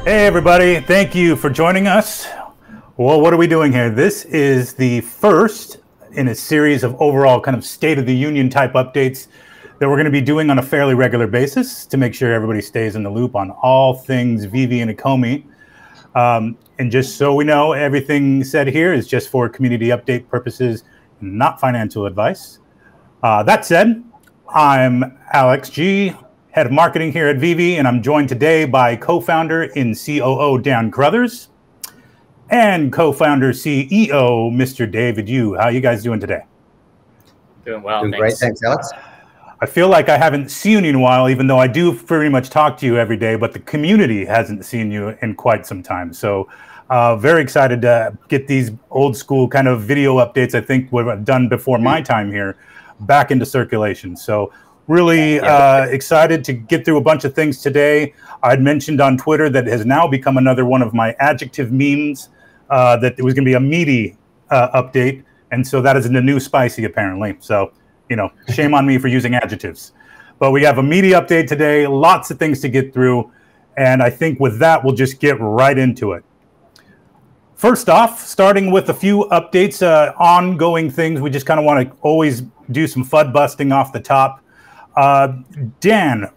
Hey everybody, thank you for joining us. Well, what are we doing here? This is the first in a series of overall kind of State of the Union type updates that we're going to be doing on a fairly regular basis to make sure everybody stays in the loop on all things VeVe and Ecomi. And just so we know, everything said here is just for community update purposes, not financial advice. That said, I'm Alex G., Head of Marketing here at VeVe, and I'm joined today by co-founder and COO Dan Crothers and co-founder CEO Mr. David Yu. How are you guys doing today? Doing well, Doing great, thanks Alex. I feel like I haven't seen you in a while, even though I do pretty much talk to you every day, but the community hasn't seen you in quite some time. So very excited to get these old school kind of video updates, I think we've done before my time here, back into circulation. So really excited to get through a bunch of things today. I'd mentioned on Twitter that it has now become another one of my adjective memes, that it was going to be a meaty update. And so that is in the new spicy, apparently. So, you know, shame on me for using adjectives. But we have a meaty update today, lots of things to get through. And I think with that, we'll just get right into it. First off, starting with a few updates, ongoing things. We just kind of want to always do some FUD busting off the top. Dan,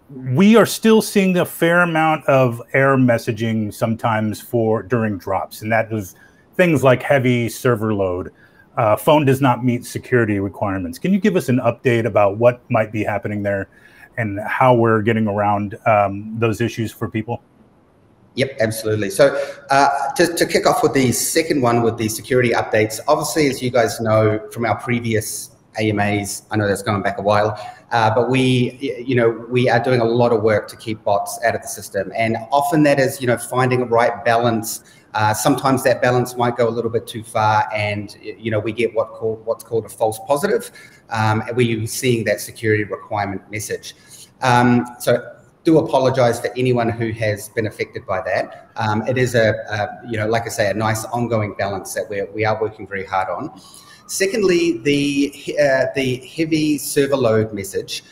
we are still seeing a fair amount of error messaging sometimes during drops, and that is things like heavy server load. Phone does not meet security requirements. Can you give us an update about what might be happening there and how we're getting around those issues for people? Yep, absolutely. So to kick off with the second one with the security updates, obviously, as you guys know from our previous AMAs, I know that's going back a while, but we are doing a lot of work to keep bots out of the system. And often that is, finding a right balance. Sometimes that balance might go a little bit too far, and we get what's called a false positive, where you're seeing that security requirement message. So do apologize for anyone who has been affected by that. It is like I say, a nice ongoing balance that we are working very hard on. Secondly, the heavy server load message.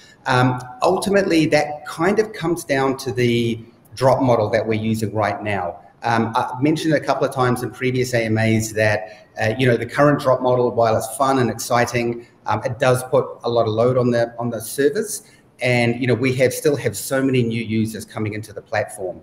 Ultimately, that kind of comes down to the drop model that we're using right now. I've mentioned a couple of times in previous AMAs that the current drop model, while it's fun and exciting, it does put a lot of load on the servers, and we still have so many new users coming into the platform.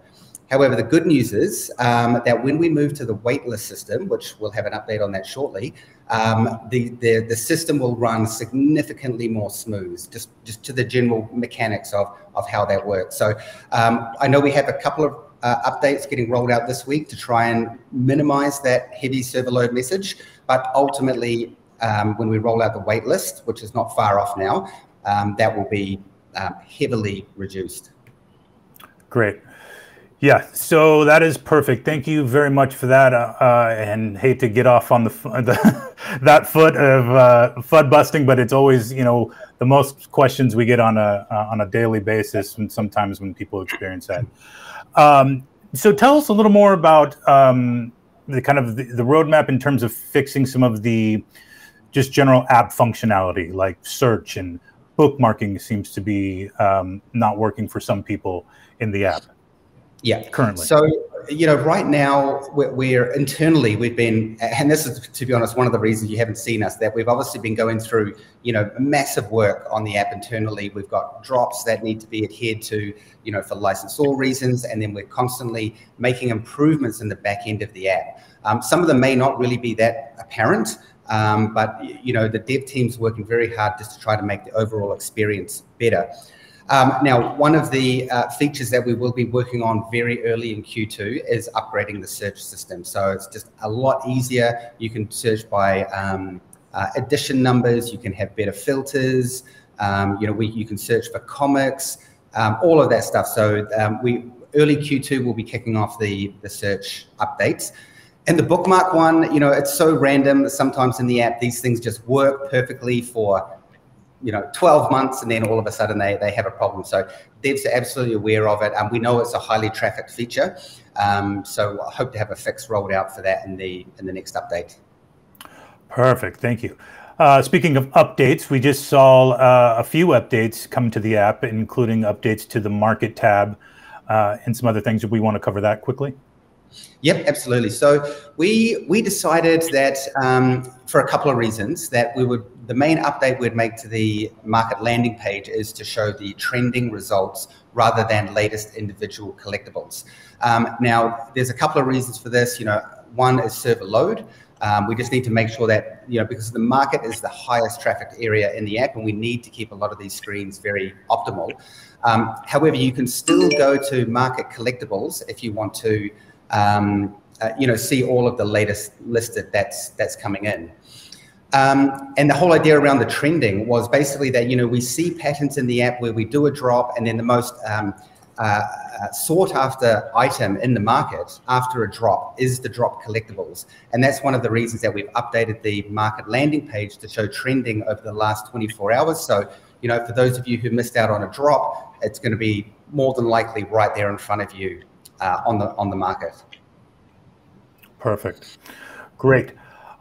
However, the good news is that when we move to the weightless system, which we'll have an update on that shortly, the system will run significantly more smooth, just to the general mechanics of how that works. So I know we have a couple of updates getting rolled out this week to try and minimize that heavy server load message. But ultimately, when we roll out the waitlist, which is not far off now, that will be heavily reduced. Great. Yeah, so that is perfect. Thank you very much for that. And hate to get off on that foot of FUD busting, but it's always the most questions we get on a daily basis, and sometimes when people experience that. So tell us a little more about the kind of the roadmap in terms of fixing some of the just general app functionality, like search and bookmarking seems to be not working for some people in the app. Yeah, currently. So, right now we've been, and this is, to be honest, one of the reasons you haven't seen us, that we've obviously been going through, massive work on the app internally. We've got drops that need to be adhered to, for licensor reasons, and then we're constantly making improvements in the back end of the app. Some of them may not really be that apparent, but, the dev team's working very hard just to try to make the overall experience better. Now, one of the features that we will be working on very early in Q2 is upgrading the search system. So it's just a lot easier. You can search by edition numbers. You can have better filters. You can search for comics, all of that stuff. So early Q2 will be kicking off the search updates. And the bookmark one, it's so random. Sometimes in the app, these things just work perfectly for 12 months, and then all of a sudden they have a problem. So devs are absolutely aware of it. We know it's a highly trafficked feature. So I hope to have a fix rolled out for that in the next update. Perfect, thank you. Speaking of updates, we just saw a few updates come to the app, including updates to the market tab. and some other things. Do we want to cover that quickly? Yep, absolutely. So we decided that for a couple of reasons that the main update we'd make to the market landing page is to show the trending results rather than latest individual collectibles. Now, there's a couple of reasons for this. One is server load. We just need to make sure that, because the market is the highest trafficked area in the app, and we need to keep a lot of these screens very optimal. However, you can still go to market collectibles if you want to see all of the latest listed that's coming in. And the whole idea around the trending was basically that, we see patterns in the app where we do a drop, and then the most sought after item in the market after a drop is the drop collectibles. And that's one of the reasons that we've updated the market landing page to show trending over the last 24 hours. So, for those of you who missed out on a drop, it's going to be more than likely right there in front of you on the market. Perfect. Great.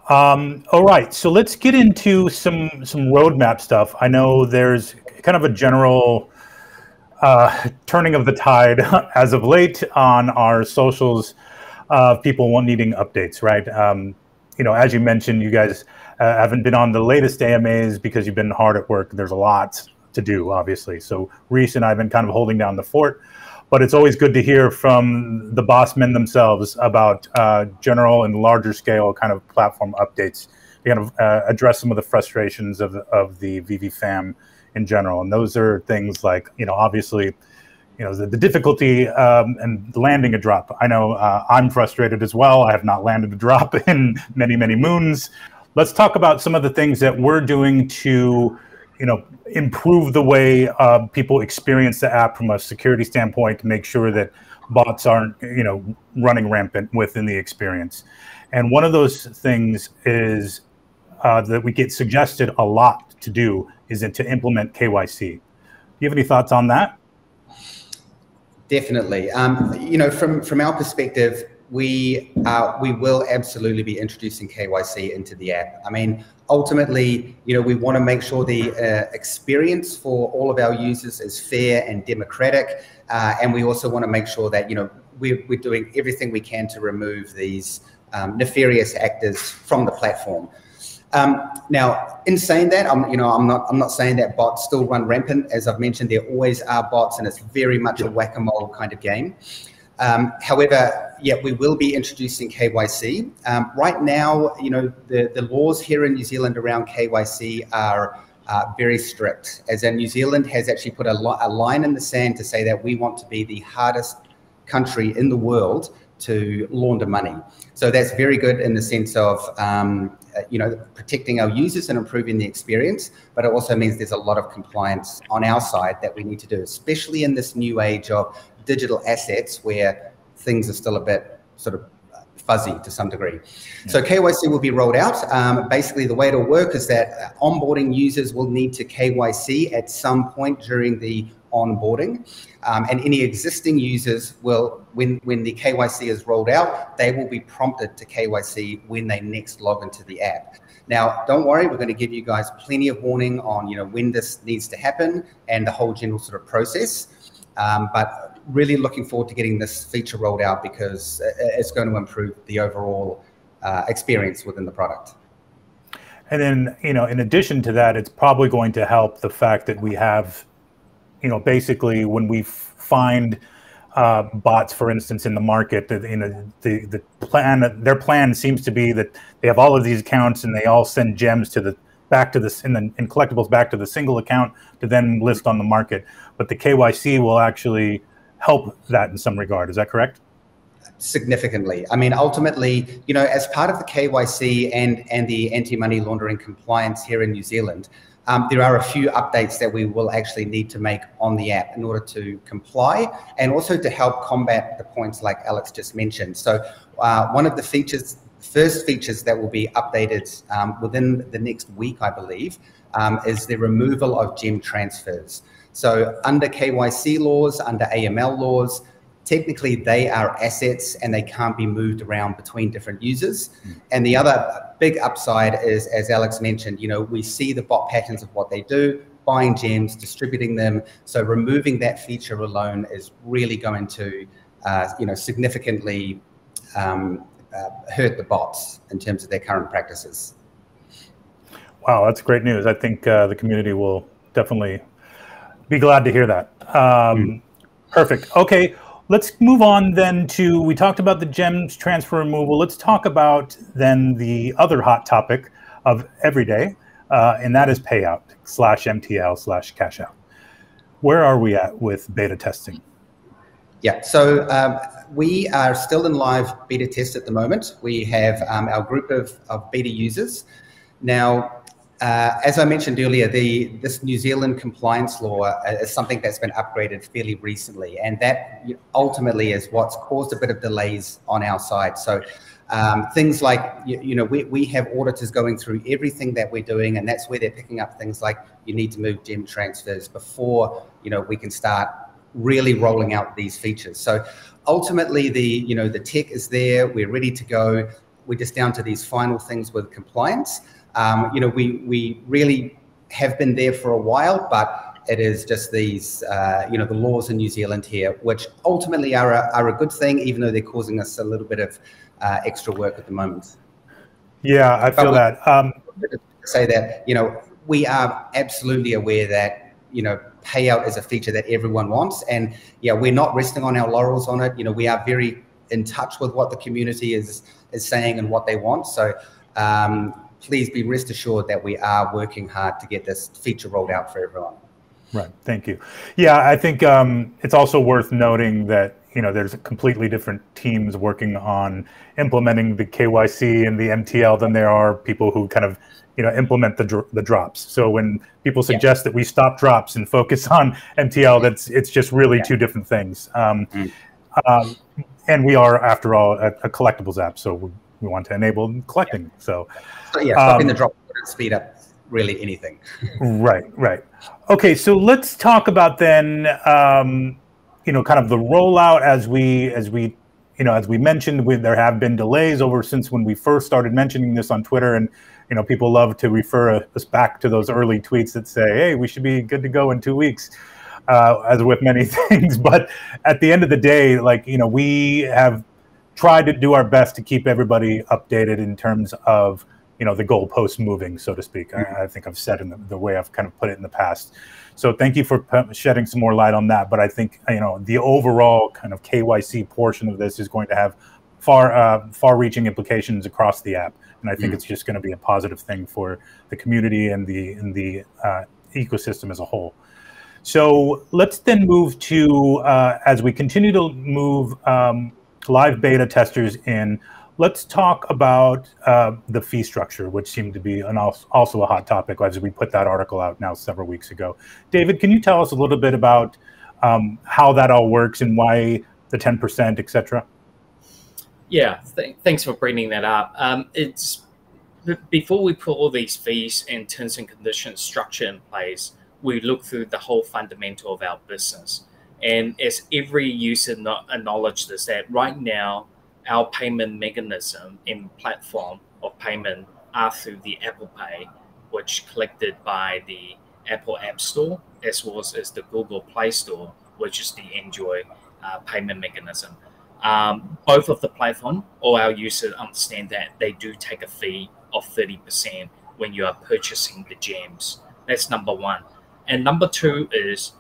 All right, so let's get into some roadmap stuff. I know there's kind of a general turning of the tide as of late on our socials of people needing updates, right? As you mentioned, you guys haven't been on the latest AMAs because you've been hard at work. There's a lot to do, obviously. So Reese and I have been kind of holding down the fort, but it's always good to hear from the boss men themselves about general and larger scale kind of platform updates to kind of address some of the frustrations of the VeVe fam in general. And those are things like, obviously, the difficulty and landing a drop. I know I'm frustrated as well. I have not landed a drop in many, many moons. Let's talk about some of the things that we're doing to, improve the way people experience the app from a security standpoint to make sure that bots aren't, running rampant within the experience. And one of those things is that we get suggested a lot to do is to implement KYC. Do you have any thoughts on that? Definitely. From our perspective, we will absolutely be introducing KYC into the app. I mean, ultimately, we want to make sure the experience for all of our users is fair and democratic, and we also want to make sure that we're doing everything we can to remove these nefarious actors from the platform. Now, in saying that, I'm not saying that bots still run rampant. As I've mentioned, there always are bots, and it's very much a whack-a-mole kind of game. However, yeah, we will be introducing KYC. Right now, the laws here in New Zealand around KYC are very strict, as in New Zealand has actually put a line in the sand to say that we want to be the hardest country in the world to launder money. So that's very good in the sense of protecting our users and improving the experience, but it also means there's a lot of compliance on our side that we need to do, especially in this new age of digital assets where things are still a bit sort of fuzzy to some degree. Yeah. So KYC will be rolled out. Basically, the way it'll work is that onboarding users will need to KYC at some point during the onboarding, and any existing users will, when the KYC is rolled out, they will be prompted to KYC when they next log into the app. Now, don't worry, we're going to give you guys plenty of warning on when this needs to happen and the whole general sort of process. But really looking forward to getting this feature rolled out because it's going to improve the overall experience within the product. And then, in addition to that, it's probably going to help the fact that we have, basically when we find bots, for instance, in the market, the plan, their plan seems to be that they have all of these accounts and they all send gems to back to this in collectibles back to the single account to then list on the market. But the KYC will actually help that in some regard. Is that correct? Significantly. I mean, ultimately, as part of the KYC and the anti-money laundering compliance here in New Zealand, there are a few updates that we will actually need to make on the app in order to comply and also to help combat the points like Alex just mentioned. So one of the first features that will be updated within the next week, I believe, is the removal of gem transfers. So under KYC laws, under AML laws, technically they are assets and they can't be moved around between different users. And the other big upside is, as Alex mentioned, we see the bot patterns of what they do. buying gems, distributing them. So removing that feature alone is really going to, significantly hurt the bots in terms of their current practices. Wow, that's great news. I think the community will definitely be glad to hear that. Perfect. Okay, let's move on then to, we talked about the gems transfer removal. Let's talk about then the other hot topic of every day, and that is payout /MTL/cash out. Where are we at with beta testing? Yeah, so we are still in live beta test at the moment. We have our group of beta users. Now, as I mentioned earlier, this New Zealand compliance law is something that's been upgraded fairly recently, and that ultimately is what's caused a bit of delays on our side. So things like, we have auditors going through everything that we're doing, and that's where they're picking up things like you need to move gem transfers before we can start really rolling out these features. So ultimately, the tech is there, we're ready to go. We're just down to these final things with compliance. We really have been there for a while, but it is just these, the laws in New Zealand here, which ultimately are a good thing, even though they're causing us a little bit of extra work at the moment. Yeah, I feel that. Say that, we are absolutely aware that, payout is a feature that everyone wants. And yeah, we're not resting on our laurels on it. We are very in touch with what the community is saying and what they want. So please be rest assured that we are working hard to get this feature rolled out for everyone. Right, thank you. Yeah, I think it's also worth noting that there's completely different teams working on implementing the KYC and the MTL than there are people who kind of implement the drops. So when people suggest that we stop drops and focus on MTL, it's just really two different things. And we are, after all, a collectibles app, so we want to enable collecting. So stopping the drop wouldn't speed up really anything. Right. Okay, so let's talk about then, kind of the rollout as we mentioned. There have been delays since when we first started mentioning this on Twitter, and people love to refer us back to those early tweets that say, "Hey, we should be good to go in 2 weeks," as with many things. But at the end of the day, we have tried to do our best to keep everybody updated in terms of the goalposts moving, so to speak. I think I've said in the way I've kind of put it in the past. So thank you for shedding some more light on that. But I think the overall kind of KYC portion of this is going to have far-reaching implications across the app, and I think it's just going to be a positive thing for the community and the ecosystem as a whole. So let's then move to as we continue to move live beta testers in. Let's talk about the fee structure, which seemed to be also a hot topic as we put that article out now several weeks ago. David, can you tell us a little bit about how that all works and why the 10%, et cetera? Yeah, thanks for bringing that up. It's before we put all these fees and terms and conditions structure in place, we look through the whole fundamental of our business. And as every user acknowledged is that right now, our payment mechanism and platform of payment are through the Apple Pay, which collected by the Apple App Store, as well as the Google Play Store, which is the Android payment mechanism. Both of the platform, all our users understand that they do take a fee of 30% when you are purchasing the gems. That's number one. And number two is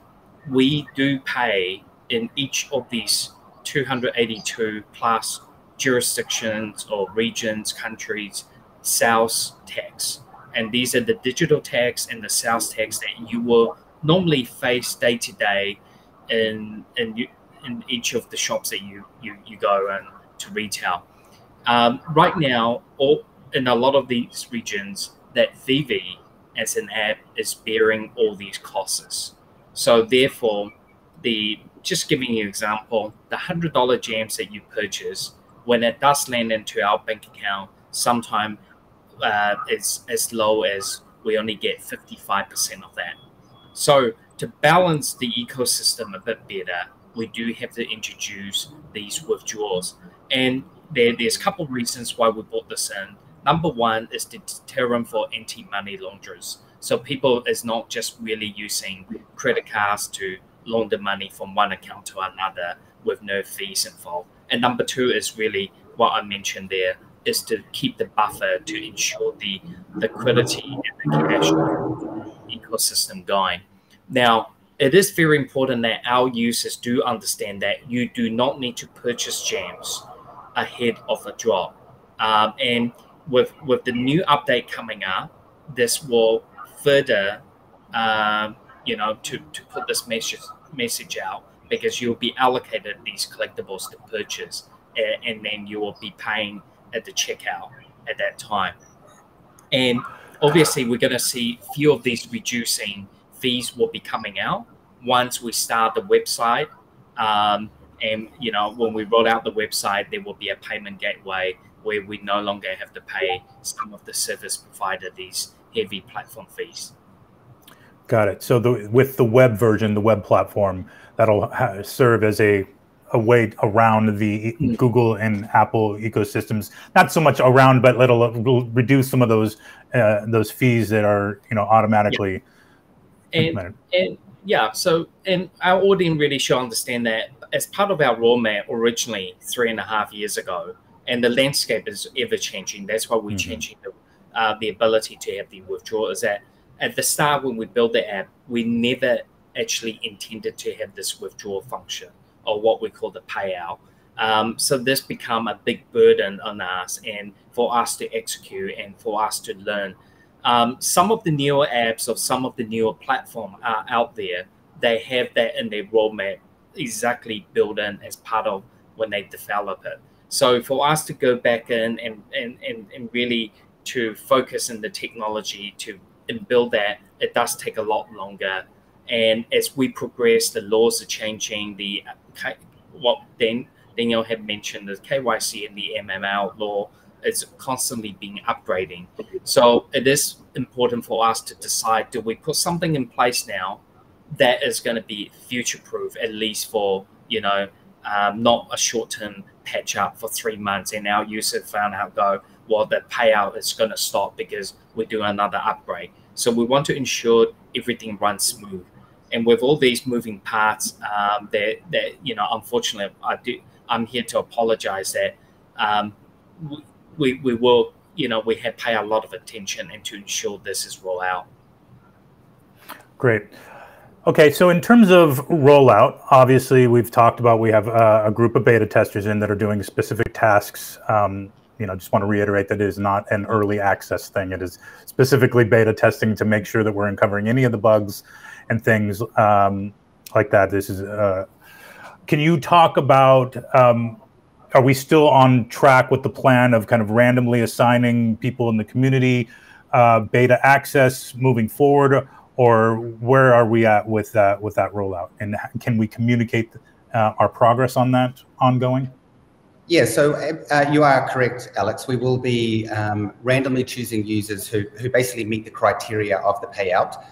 we do pay in each of these 282 plus jurisdictions or regions, countries, sales tax. And these are the digital tax and the sales tax that you will normally face day to day in each of the shops that you go in to retail. Right now, in a lot of these regions, that VeVe as an app is bearing all these costs. So therefore, just giving you an example, the $100 gems that you purchase, when it does land into our bank account, sometimes it's as low as we only get 55% of that. So to balance the ecosystem a bit better, we do have to introduce these withdrawals. And there's a couple of reasons why we brought this in. Number one is the deterrent for anti-money launderers. So people is not just really using credit cards to launder money from one account to another with no fees involved. And number two is really what I mentioned there, is to keep the buffer to ensure the liquidity and the cash ecosystem going. Now, it is very important that our users do understand that you do not need to purchase gems ahead of a drop. And with the new update coming up, this will further, to put this message out, because you'll be allocated these collectibles to purchase, and then you will be paying at the checkout at that time. And obviously, we're going to see a few of these reducing fees will be coming out once we start the website. And when we roll out the website, there will be a payment gateway where we no longer have to pay some of the service provider these heavy platform fees. Got it. So with the web version, the web platform, that'll serve as a way around the Google and Apple ecosystems. Not so much around, but it'll reduce some of those fees that are automatically implemented. And our audience really should understand that as part of our roadmap originally 3.5 years ago, and the landscape is ever changing. That's why we're changing the ability to have the withdrawal. Is that at the start when we built the app, we never actually intended to have this withdrawal function, or what we call the payout. So this become a big burden on us, and for us to execute and for us to learn. Some of the newer apps or some of the newer platforms are out there. They have that in their roadmap exactly built in as part of when they develop it. So for us to go back in and really to focus on the technology and build that, it does take a lot longer. And as we progress, the laws are changing. What Daniel had mentioned, the KYC and the MML law is constantly being upgrading. So it is important for us to decide, do we put something in place now that is going to be future-proof, at least for, not a short-term patch up for 3 months, and our user found out, well, the payout is going to stop because we do another upgrade. So we want to ensure everything runs smooth. And with all these moving parts, unfortunately, I'm here to apologize that we will, we have paid a lot of attention and to ensure this is rolled out. Great. Okay, so in terms of rollout, obviously we've talked about, we have a group of beta testers in that are doing specific tasks. Just want to reiterate that it is not an early access thing. It is specifically beta testing to make sure that we're uncovering any of the bugs and things like that. This is. Can you talk about? Are we still on track with the plan of kind of randomly assigning people in the community beta access moving forward, or where are we at with that rollout? And can we communicate our progress on that ongoing? Yeah, so you are correct, Alex. We will be randomly choosing users who basically meet the criteria of the payout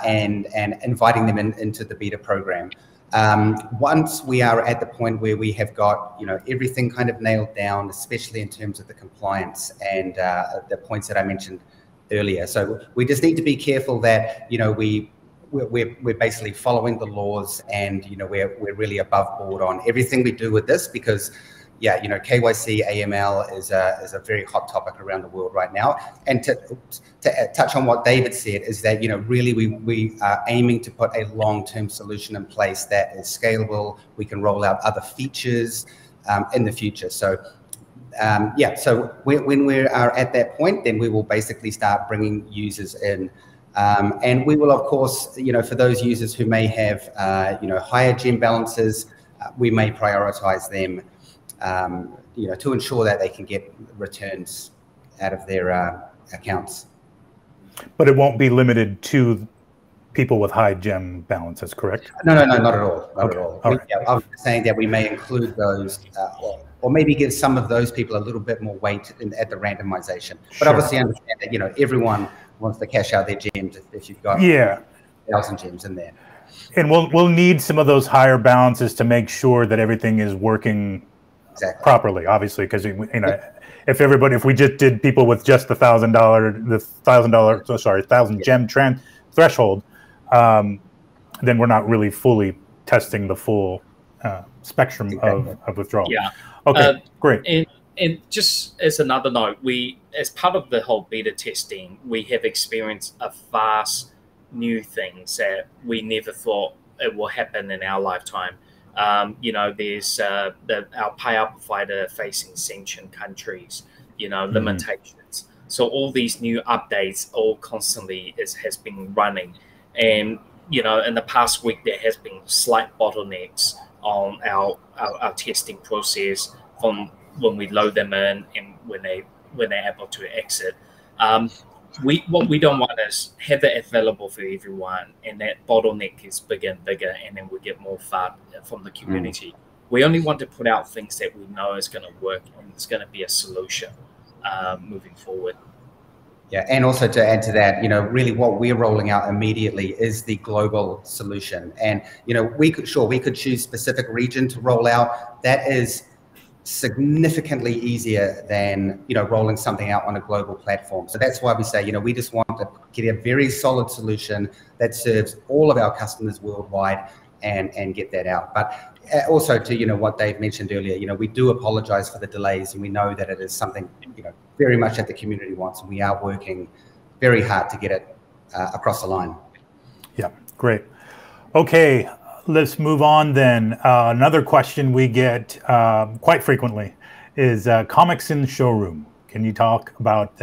and inviting them into the beta program. Once we are at the point where we have got everything kind of nailed down, especially in terms of the compliance and the points that I mentioned earlier. So we just need to be careful that we're basically following the laws, and we're really above board on everything we do with this, because KYC, AML is a very hot topic around the world right now. And to touch on what David said, is that really we are aiming to put a long-term solution in place that is scalable. We can roll out other features in the future. So so when we are at that point, then we will basically start bringing users in. And we will, of course, for those users who may have higher gem balances, we may prioritize them to ensure that they can get returns out of their accounts. But it won't be limited to people with high gem balances, correct? No, not at all. Not okay. at all. All right. I was saying that we may include those, or maybe give some of those people a little bit more weight at the randomization. But obviously understand that everyone wants to cash out their gems if you've got 1,000 gems in there. And we'll need some of those higher balances to make sure that everything is working properly, obviously, because if we just did people with just the $1,000 gem threshold, then we're not really fully testing the full spectrum of withdrawal. Yeah. Okay, great. And just as another note, as part of the whole beta testing, we have experienced a vast new things that we never thought it will happen in our lifetime. There's our payout provider facing sanctioned countries, limitations. So all these new updates all constantly has been running. And, in the past week, there has been slight bottlenecks on our testing process from when we load them in and when they're able to exit. What we don't want is have it available for everyone, and that bottleneck is bigger and bigger, and then we get more FUD from the community. We only want to put out things that we know is going to work and it's going to be a solution moving forward. Yeah, and also to add to that, really what we're rolling out immediately is the global solution. And, we could choose specific region to roll out. That is significantly easier than, rolling something out on a global platform. So that's why we say, we just want to get a very solid solution that serves all of our customers worldwide and get that out. But also to, what Dave mentioned earlier, we do apologize for the delays, and we know that it is something, very much that the community wants, and we are working very hard to get it across the line. Yeah, great. Okay, let's move on then. Another question we get quite frequently is comics in the showroom. Can you talk about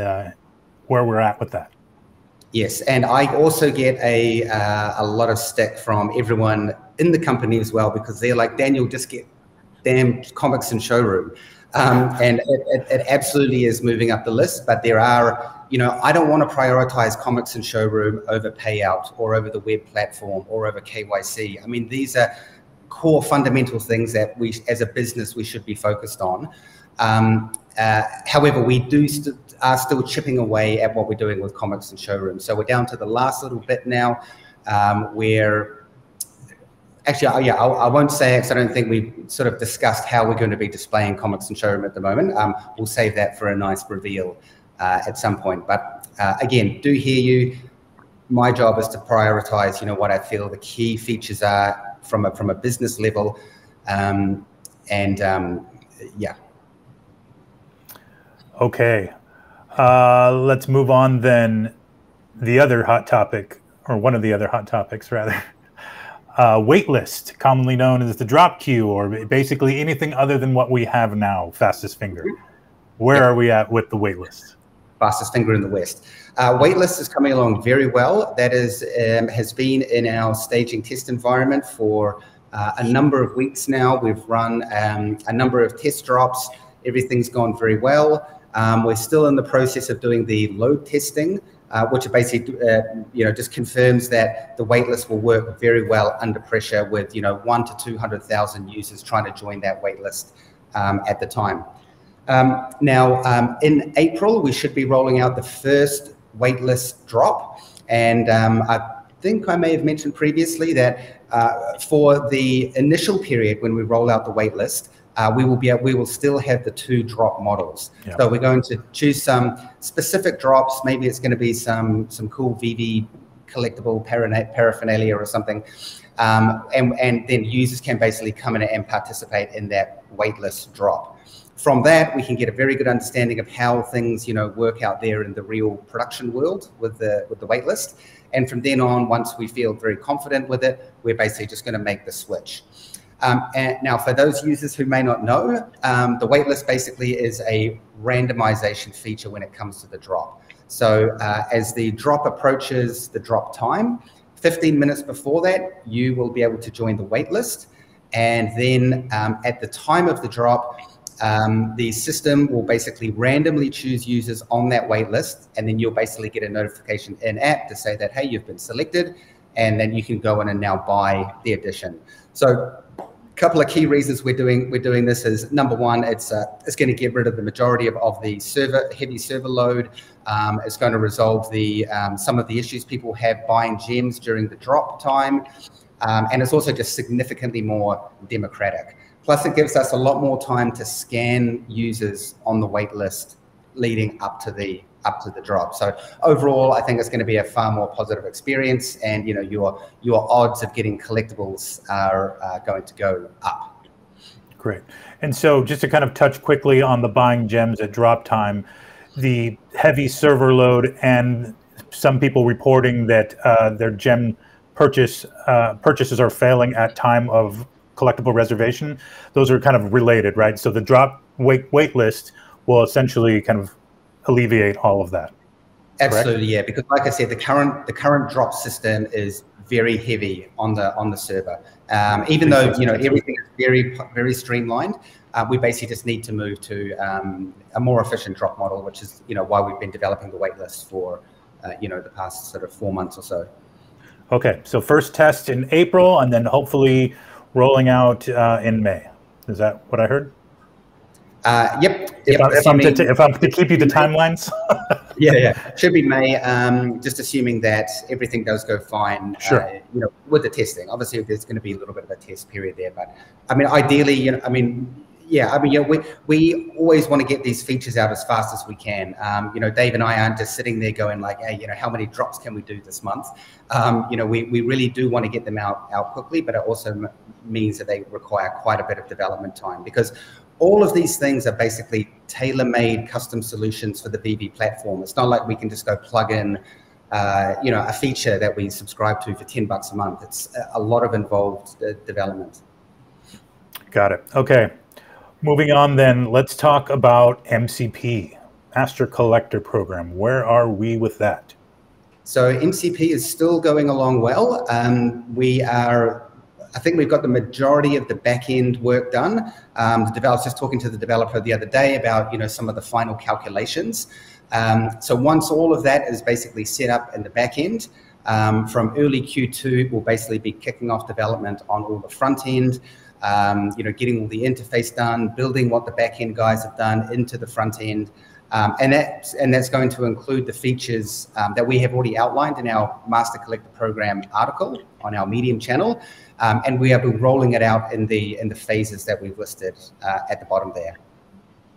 where we're at with that? Yes, and I also get a lot of stick from everyone in the company as well, because they're like, Daniel, just get damn comics in showroom. And it absolutely is moving up the list, but there are, I don't want to prioritize comics in showroom over payout or over the web platform or over KYC. I mean, these are core fundamental things that we, as a business, we should be focused on. However, we are still chipping away at what we're doing with comics in showroom. So we're down to the last little bit now, where actually, yeah, I won't say it because I don't think we've sort of discussed how we're going to be displaying comics in showroom at the moment. We'll save that for a nice reveal at some point. But again, do hear you. My job is to prioritize, what I feel the key features are from a business level, yeah. Okay, let's move on then. The other hot topic, or one of the other hot topics rather. Waitlist, commonly known as the drop queue, or basically anything other than what we have now, fastest finger. Where are we at with the waitlist? Fastest finger in the West. Waitlist is coming along very well. That is has been in our staging test environment for a number of weeks now. We've run a number of test drops. Everything's gone very well. We're still in the process of doing the load testing, which basically, just confirms that the waitlist will work very well under pressure with, 1 to 200,000 users trying to join that waitlist at the time. Now, in April, we should be rolling out the first waitlist drop. And I think I may have mentioned previously that for the initial period when we roll out the waitlist, we will still have the 2 drop models. Yep. So we're going to choose some specific drops. Maybe it's going to be some cool VeVe collectible paraphernalia or something. And then users can basically come in and participate in that waitlist drop. From that, we can get a very good understanding of how things, work out there in the real production world with the waitlist. And from then on, once we feel very confident with it, we're basically just going to make the switch. And now, for those users who may not know, the waitlist basically is a randomization feature when it comes to the drop. So as the drop approaches the drop time, 15 minutes before that, you will be able to join the waitlist. And then at the time of the drop, the system will basically randomly choose users on that waitlist, and then you'll basically get a notification in-app to say that, hey, you've been selected, and then you can go in and now buy the edition. So a couple of key reasons we're doing this is, number one, it's going to get rid of the majority of the heavy server load. It's going to resolve some of the issues people have buying gems during the drop time, and it's also just significantly more democratic. Plus, it gives us a lot more time to scan users on the wait list leading up to the drop. So overall, I think it's going to be a far more positive experience, and your odds of getting collectibles are going to go up. Great. And so just to kind of touch quickly on the buying gems at drop time, the heavy server load and some people reporting that their gem purchases are failing at time of collectible reservation, those are kind of related, right? So the drop wait list will essentially kind of alleviate all of that. Absolutely, correct? Yeah. Because like I said, the current drop system is very heavy on the server. Even though everything is very streamlined, we basically just need to move to a more efficient drop model, which is why we've been developing the wait list for the past sort of 4 months or so. Okay, so first test in April, and then hopefully rolling out in May. Is that what I heard? Yep. If I'm to keep you to timelines. yeah, should be May. Just assuming that everything does go fine. Sure. With the testing, obviously there's going to be a little bit of a test period there, but I mean, ideally, we always want to get these features out as fast as we can. Dave and I aren't just sitting there going like, hey, how many drops can we do this month? We really do want to get them out quickly, but it also means that they require quite a bit of development time, because all of these things are basically tailor-made custom solutions for the VeVe platform. It's not like we can just go plug in a feature that we subscribe to for $10 a month. It's a lot of involved development. Got it. Okay. Moving on then, let's talk about MCP, Master Collector Program. Where are we with that? So MCP is still going along well. I think we've got the majority of the back-end work done. I was just talking to the developer the other day about some of the final calculations. So once all of that is basically set up in the back end, from early Q2, we'll basically be kicking off development on all the front end, getting all the interface done, building what the back end guys have done into the front end. And that's going to include the features that we have already outlined in our Master Collector Program article on our Medium channel. And we have been rolling it out in the phases that we've listed at the bottom there.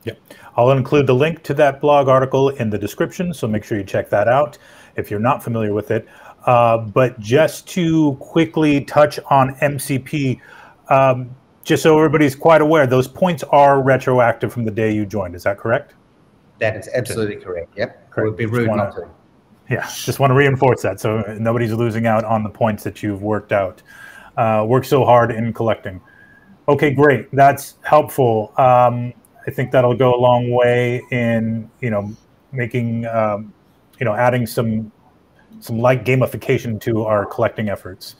Yeah, I'll include the link to that blog article in the description, so make sure you check that out if you're not familiar with it. But just to quickly touch on MCP, just so everybody's quite aware, those points are retroactive from the day you joined. Is that correct? That is absolutely correct. Yep. It would be rude not to. Yeah, just want to reinforce that so nobody's losing out on the points that you've worked out. Worked so hard in collecting. Okay, great. That's helpful. I think that'll go a long way in making adding some light gamification to our collecting efforts.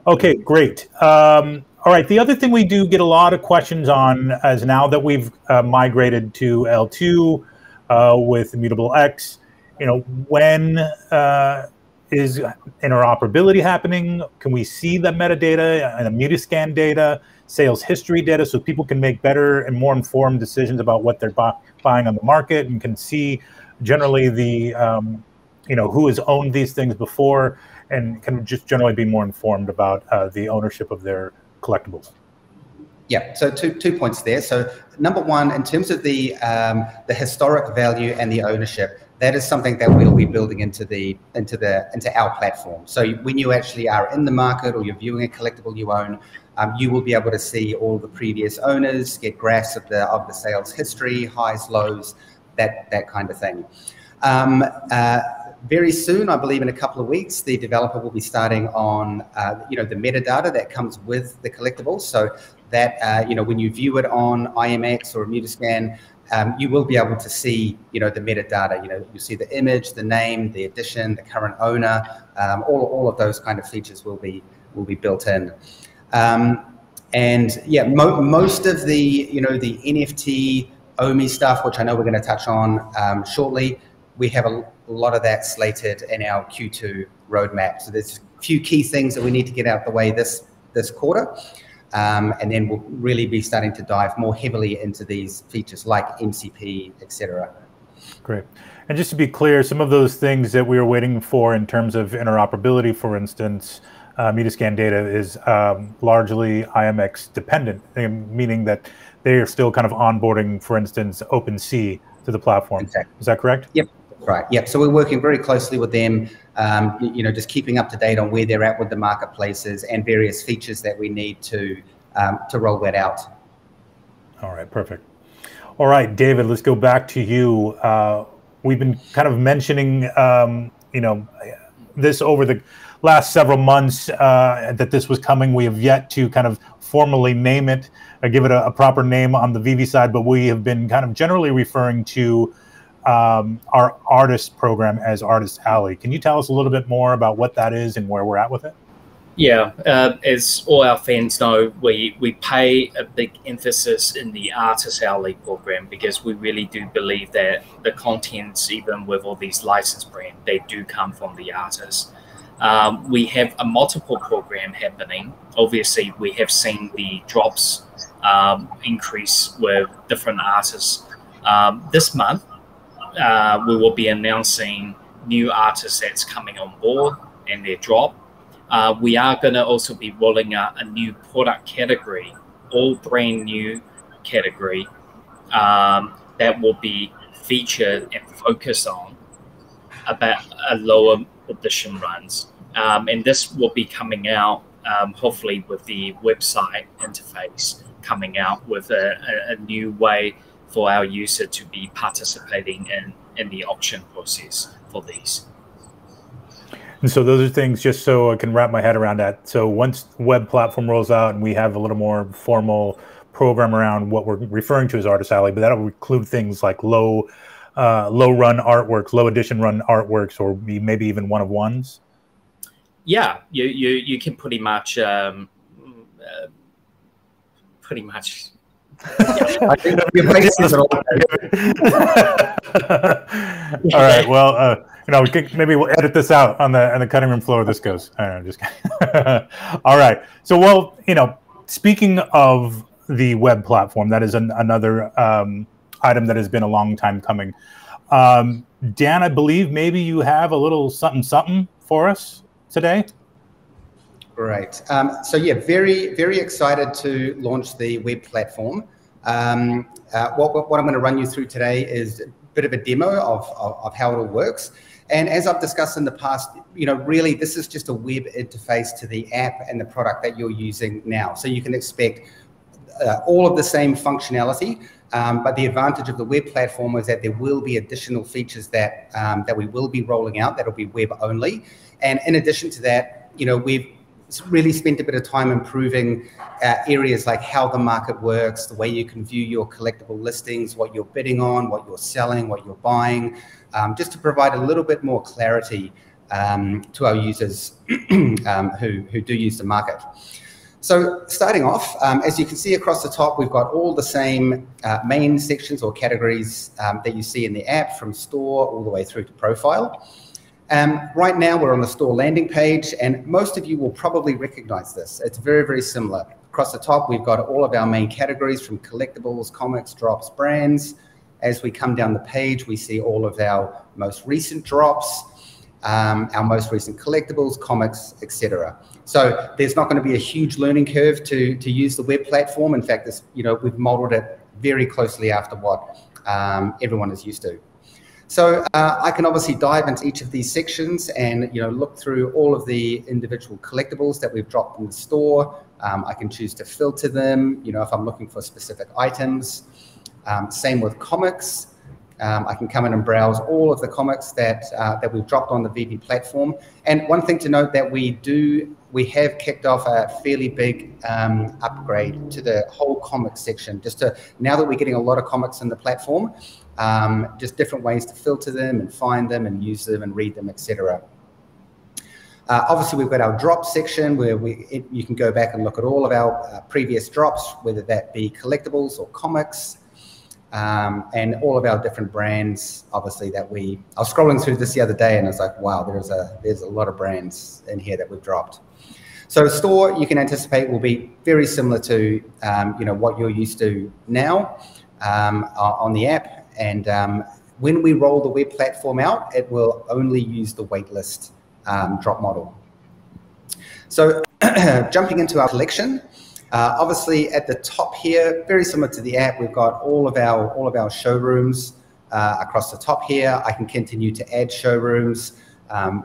Okay, great. All right. The other thing we do get a lot of questions on is now that we've migrated to L2 with Immutable X, when is interoperability happening? Can we see the metadata and the Mutascan data, sales history data, so people can make better and more informed decisions about what they're buying on the market, and can see generally the who has owned these things before, and can just generally be more informed about the ownership of their collectibles? Yeah, so two points there. So number one, in terms of the historic value and the ownership, that is something that we'll be building into our platform. So when you actually are in the market or you're viewing a collectible you own, you will be able to see all the previous owners, get graphs of the sales history, highs, lows, that kind of thing. Very soon, I believe in a couple of weeks, the developer will be starting on the metadata that comes with the collectibles. So that when you view it on IMX or Mutascan, you will be able to see the metadata. You see the image, the name, the edition, the current owner. All of those kind of features will be built in. And yeah, most of the the NFT Omi stuff, which I know we're going to touch on shortly, we have a lot of that slated in our Q2 roadmap. So there's a few key things that we need to get out the way this quarter. And then we'll really be starting to dive more heavily into these features like MCP, etc. Great. And just to be clear, some of those things that we were waiting for in terms of interoperability, for instance, Metascan data is largely IMX dependent, meaning that they are still kind of onboarding, for instance, OpenSea to the platform. Exactly. Is that correct? Yep. Right. Yep. So we're working very closely with them, just keeping up to date on where they're at with the marketplaces and various features that we need to roll that out. All right. Perfect. All right, David, let's go back to you. We've been kind of mentioning, this over the last several months, that this was coming. We have yet to kind of formally name it or give it a proper name on the VeVe side, but we have been kind of generally referring to our artist program as Artist Alley. Can you tell us a little bit more about what that is and where we're at with it? Yeah, as all our fans know, we pay a big emphasis in the Artist Alley program because we really do believe that the contents, even with all these licensed brands, they do come from the artists. We have a multiple program happening. Obviously, we have seen the drops increase with different artists. This month, we will be announcing new artists that's coming on board and their drop. We are going to also be rolling out a new product category, all brand new category that will be featured and focused on about a lower edition runs. And this will be coming out hopefully with the website interface coming out with a new way for our user to be participating in the auction process for these. And so those are things, just so I can wrap my head around that. So once the web platform rolls out and we have a little more formal program around what we're referring to as Artist Alley, but that'll include things like low run artworks, low edition run artworks, or maybe even one-of-ones. Yeah, you can pretty much I think all right. Well, maybe we'll edit this out on the cutting room floor. This goes. I don't know, just kidding. All right. So, well, speaking of the web platform, that is another item that has been a long time coming. Dan, I believe maybe you have a little something for us today. Great. So yeah, very, very excited to launch the web platform. What I'm going to run you through today is a bit of a demo of how it all works. And as I've discussed in the past, really this is just a web interface to the app and the product that you're using now. So you can expect all of the same functionality, but the advantage of the web platform is that there will be additional features that we will be rolling out that'll be web only. And in addition to that, we've really spent a bit of time improving areas like how the market works, the way you can view your collectible listings, what you're bidding on, what you're selling, what you're buying, just to provide a little bit more clarity to our users who do use the market. So starting off, as you can see across the top, we've got all the same main sections or categories that you see in the app, from store all the way through to profile. Right now we're on the store landing page, and most of you will probably recognize this. It's very, very similar. Across the top, we've got all of our main categories from collectibles, comics, drops, brands. As we come down the page, we see all of our most recent drops, our most recent collectibles, comics, etc. So there's not going to be a huge learning curve to use the web platform. In fact, we've modeled it very closely after what everyone is used to. So I can obviously dive into each of these sections and look through all of the individual collectibles that we've dropped in the store. I can choose to filter them, if I'm looking for specific items. Same with comics. I can come in and browse all of the comics that we've dropped on the VeVe platform. And one thing to note that we have kicked off a fairly big upgrade to the whole comics section. Now that we're getting a lot of comics in the platform, just different ways to filter them and find them and use them and read them, etc. Obviously, we've got our drop section where you can go back and look at all of our previous drops, whether that be collectibles or comics, and all of our different brands. Obviously, I was scrolling through this the other day and I was like, wow, there's a lot of brands in here that we've dropped. So store, you can anticipate, will be very similar to what you're used to now on the app. And when we roll the web platform out, it will only use the waitlist drop model. So jumping into our collection, obviously at the top here, very similar to the app, we've got all of our showrooms across the top here. I can continue to add showrooms,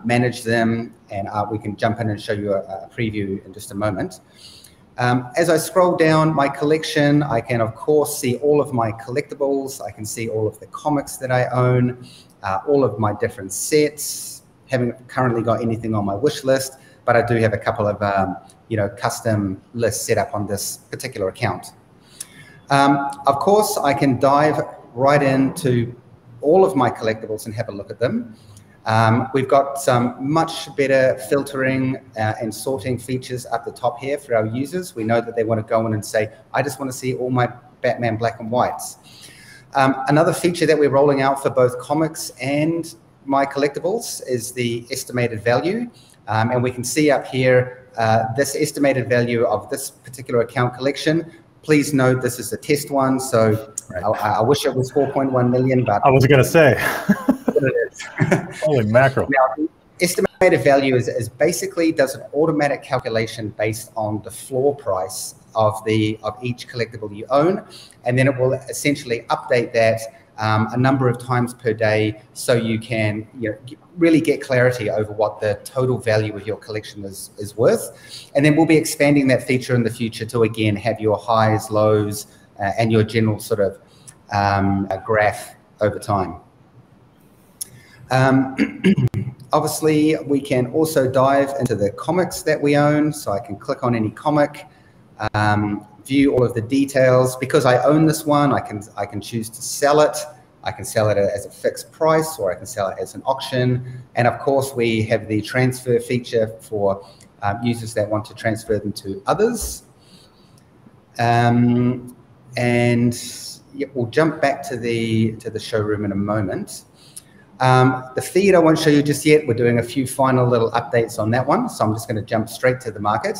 manage them, and we can jump in and show you a preview in just a moment. As I scroll down my collection, I can of course see all of my collectibles. I can see all of the comics that I own, all of my different sets. Haven't currently got anything on my wish list, but I do have a couple of custom lists set up on this particular account. Of course, I can dive right into all of my collectibles and have a look at them. We've got some much better filtering and sorting features at the top here for our users. We know that they want to go in and say, I just want to see all my Batman black and whites. Another feature that we're rolling out for both comics and my collectibles is the estimated value. And we can see up here this estimated value of this particular account collection. Please note this is a test one, so right. I wish it was 4.1 million, but I was going to say. Holy mackerel. Now, the estimated value is basically does an automatic calculation based on the floor price of each collectible you own, and then it will essentially update that a number of times per day, so you can really get clarity over what the total value of your collection is worth. And then we'll be expanding that feature in the future to again have your highs, lows, and your general sort of graph over time. Obviously, we can also dive into the comics that we own. So I can click on any comic, view all of the details. Because I own this one, I can choose to sell it. I can sell it as a fixed price, or I can sell it as an auction. And of course, we have the transfer feature for users that want to transfer them to others. And yeah, we'll jump back to the showroom in a moment. The feed I won't show you just yet. We're doing a few final little updates on that one. So I'm just going to jump straight to the market.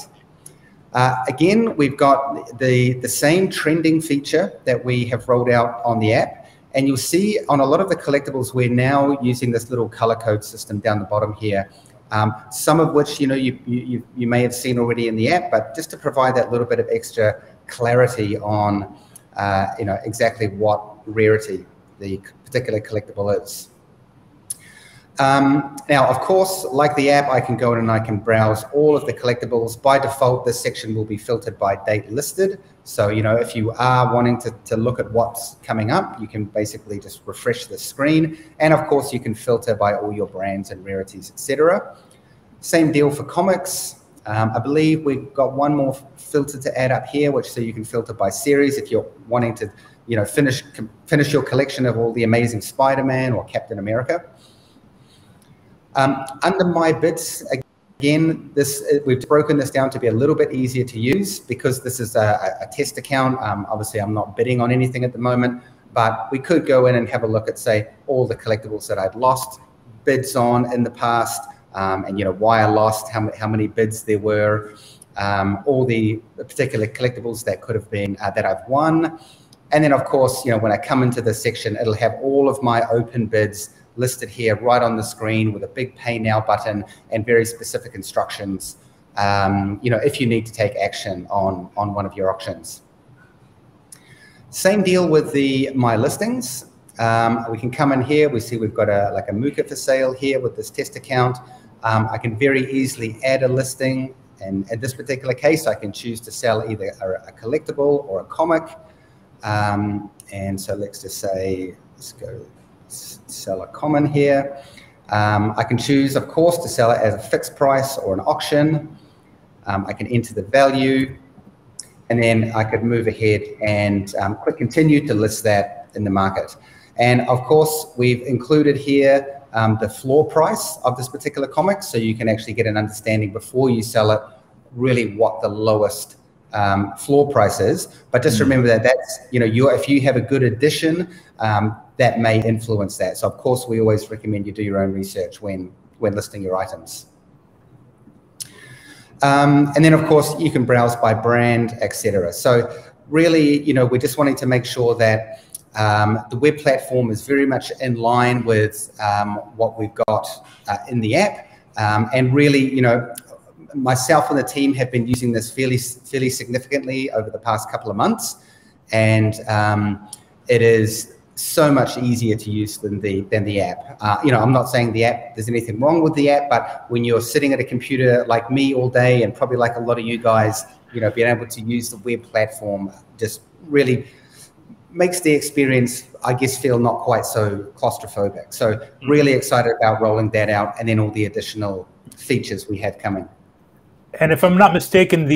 Again, we've got the same trending feature that we have rolled out on the app. And you'll see on a lot of the collectibles, we're now using this little color code system down the bottom here. Some of which you may have seen already in the app, but just to provide that little bit of extra clarity on exactly what rarity the particular collectible is. Now, of course, like the app, I can go in and I can browse all of the collectibles. By default, this section will be filtered by date listed. So, if you are wanting to look at what's coming up, you can basically just refresh the screen. And of course, you can filter by all your brands and rarities, etc. Same deal for comics. I believe we've got one more filter to add up here, so you can filter by series if you're wanting to, finish your collection of all the amazing Spider-Man or Captain America. Under my bids, again, we've broken this down to be a little bit easier to use because this is a test account. Obviously, I'm not bidding on anything at the moment, but we could go in and have a look at, say, all the collectibles that I'd lost bids on in the past, and why I lost, how many bids there were, all the particular collectibles that could have been that I've won, and then of course, when I come into this section, it'll have all of my open bids listed here right on the screen with a big Pay Now button and very specific instructions, if you need to take action on one of your auctions. Same deal with My Listings. We can come in here. We see we've got a Mooka for sale here with this test account. I can very easily add a listing. And in this particular case, I can choose to sell either a collectible or a comic. And so let's just say, let's go sell a common here. I can choose, of course, to sell it as a fixed price or an auction. I can enter the value, and then I could move ahead and click continue to list that in the market. And of course, we've included here the floor price of this particular comic, so you can actually get an understanding before you sell it, really what the lowest floor price is. But just remember that that's, if you have a good addition, that may influence that. So of course, we always recommend you do your own research when listing your items. And then of course, you can browse by brand, etc. So really, we're just wanting to make sure that the web platform is very much in line with what we've got in the app. And really, myself and the team have been using this fairly significantly over the past couple of months, and it is so much easier to use than the app. I'm not saying the app, there's anything wrong with the app, but when you're sitting at a computer like me all day, and probably like a lot of you guys, being able to use the web platform just really makes the experience, I guess, feel not quite so claustrophobic. So really excited about rolling that out, and then all the additional features we have coming. And if I'm not mistaken,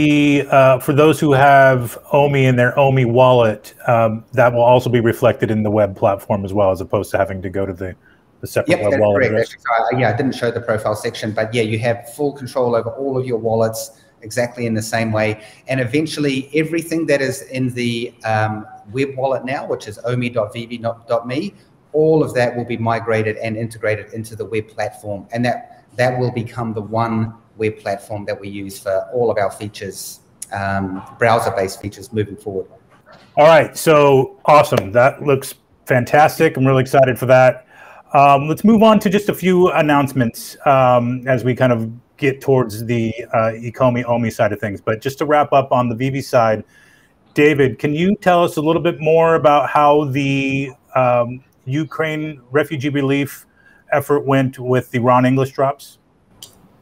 for those who have Omi in their Omi wallet, that will also be reflected in the web platform as well, as opposed to having to go to the separate web wallet. Correct. Actually, I didn't show the profile section, but yeah, you have full control over all of your wallets exactly in the same way. And eventually everything that is in the web wallet now, which is omi.veve.me, all of that will be migrated and integrated into the web platform. And that will become the one web platform that we use for all of our features, browser-based features moving forward. All right, so awesome. That looks fantastic. I'm really excited for that. Let's move on to just a few announcements as we kind of get towards the Ecomi Omi side of things. But just to wrap up on the VeVe side, David, can you tell us a little bit more about how the Ukraine refugee relief effort went with the Ron English drops?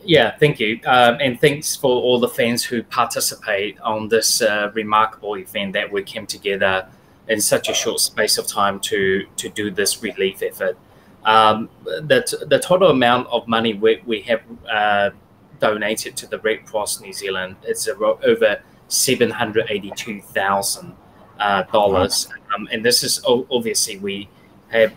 Yeah, thank you. And thanks for all the fans who participate on this remarkable event that we came together in such a short space of time to do this relief effort. The total amount of money we have donated to the Red Cross New Zealand is over $782,000. And this is obviously, we have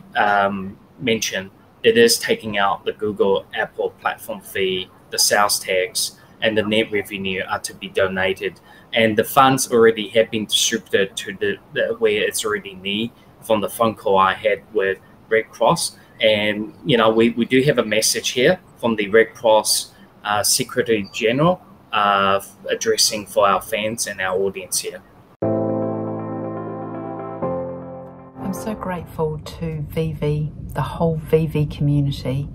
mentioned, it is taking out the Google, Apple platform fee, the sales tax, and the net revenue are to be donated. And the funds already have been distributed to where it's already needed from the phone call I had with Red Cross. And, we do have a message here from the Red Cross Secretary General addressing for our fans and our audience here. I'm so grateful to VeVe, the whole VeVe community.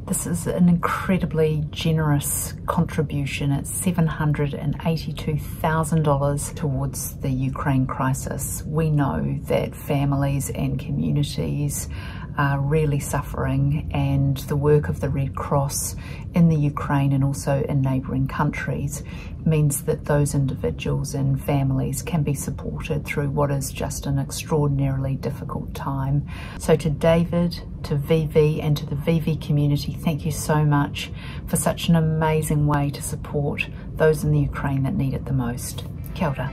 This is an incredibly generous contribution. It's $782,000 towards the Ukraine crisis. We know that families and communities are really suffering, and the work of the Red Cross in the Ukraine and also in neighbouring countries means that those individuals and families can be supported through what is just an extraordinarily difficult time. So to David, to VeVe and to the VeVe community, thank you so much for such an amazing way to support those in the Ukraine that need it the most. Kia ora.